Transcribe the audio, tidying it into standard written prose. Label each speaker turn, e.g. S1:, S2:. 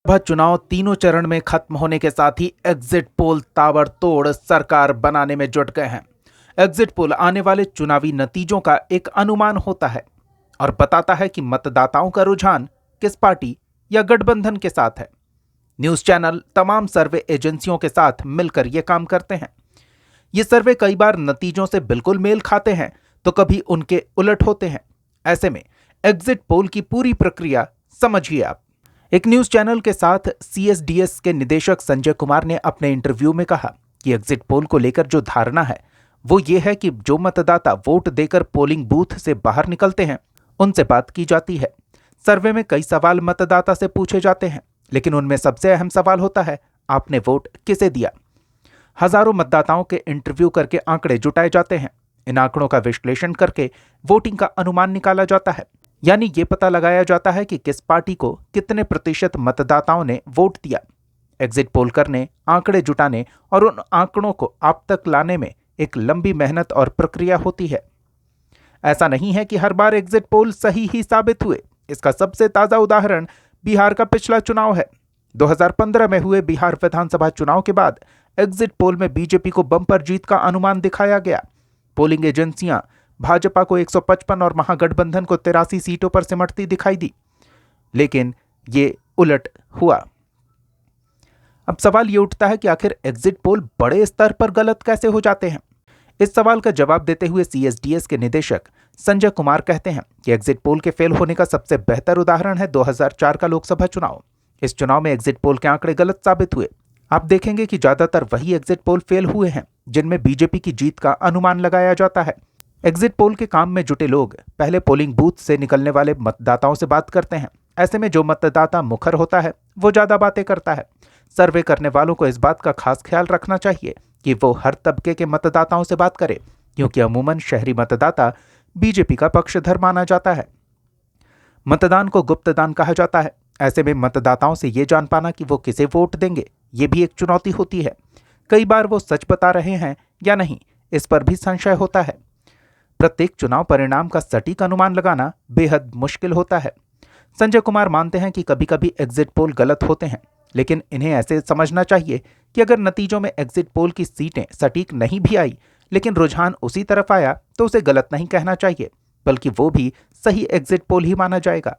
S1: लोकसभा चुनाव तीनों चरण में खत्म होने के साथ ही एग्जिट पोल ताबड़तोड़ सरकार बनाने में जुट गए हैं। एग्जिट पोल आने वाले चुनावी नतीजों का एक अनुमान होता है और बताता है कि मतदाताओं का रुझान किस पार्टी या गठबंधन के साथ है। न्यूज चैनल तमाम सर्वे एजेंसियों के साथ मिलकर यह काम करते हैं। ये सर्वे कई बार नतीजों से बिल्कुल मेल खाते हैं तो कभी उनके उलट होते हैं। ऐसे में एग्जिट पोल की पूरी प्रक्रिया समझिए आप। एक न्यूज चैनल के साथ सीएसडीएस के निदेशक संजय कुमार ने अपने इंटरव्यू में कहा कि एग्जिट पोल को लेकर जो धारणा है वो ये है कि जो मतदाता वोट देकर पोलिंग बूथ से बाहर निकलते हैं उनसे बात की जाती है। सर्वे में कई सवाल मतदाता से पूछे जाते हैं, लेकिन उनमें सबसे अहम सवाल होता है, आपने वोट किसे दिया। हजारों मतदाताओं के इंटरव्यू करके आंकड़े जुटाए जाते हैं। इन आंकड़ों का विश्लेषण करके वोटिंग का अनुमान निकाला जाता है, यानी ये पता लगाया जाता है कि किस पार्टी को कितने प्रतिशत मतदाताओं ने वोट दिया। एग्जिट पोल करने, आंकड़े जुटाने और उन आंकड़ों को आप तक लाने में एक लंबी मेहनत और प्रक्रिया होती है। ऐसा नहीं है कि हर बार एग्जिट पोल सही ही साबित हुए। इसका सबसे ताजा उदाहरण बिहार का पिछला चुनाव है। 2015 में हुए बिहार विधानसभा चुनाव के बाद एग्जिट पोल में बीजेपी को बम्पर जीत का अनुमान दिखाया गया। पोलिंग एजेंसियां भाजपा को 155 और महागठबंधन को 83 सीटों पर सिमटती दिखाई दी, लेकिन ये उलट हुआ। अब सवाल ये उठता है कि आखिर एग्जिट पोल बड़े स्तर पर गलत कैसे हो जाते हैं। इस सवाल का जवाब देते हुए सीएसडीएस के निदेशक संजय कुमार कहते हैं कि एग्जिट पोल के फेल होने का सबसे बेहतर उदाहरण है 2004 का लोकसभा चुनाव। इस चुनाव में एग्जिट पोल के आंकड़े गलत साबित हुए। आप देखेंगे कि ज्यादातर वही एग्जिट पोल फेल हुए हैं जिनमें बीजेपी की जीत का अनुमान लगाया जाता है। एग्जिट पोल के काम में जुटे लोग पहले पोलिंग बूथ से निकलने वाले मतदाताओं से बात करते हैं। ऐसे में जो मतदाता मुखर होता है वो ज्यादा बातें करता है। सर्वे करने वालों को इस बात का खास ख्याल रखना चाहिए कि वो हर तबके के मतदाताओं से बात करे, क्योंकि अमूमन शहरी मतदाता बीजेपी का पक्षधर माना जाता है। मतदान को गुप्तदान कहा जाता है। ऐसे में मतदाताओं से ये जान पाना कि वो किसे वोट देंगे, ये भी एक चुनौती होती है। कई बार वो सच बता रहे हैं या नहीं, इस पर भी संशय होता है। प्रत्येक चुनाव परिणाम का सटीक अनुमान लगाना बेहद मुश्किल होता है। संजय कुमार मानते हैं कि कभी कभी एग्जिट पोल गलत होते हैं, लेकिन इन्हें ऐसे समझना चाहिए कि अगर नतीजों में एग्जिट पोल की सीटें सटीक नहीं भी आई, लेकिन रुझान उसी तरफ आया तो उसे गलत नहीं कहना चाहिए, बल्कि वो भी सही एग्जिट पोल ही माना जाएगा।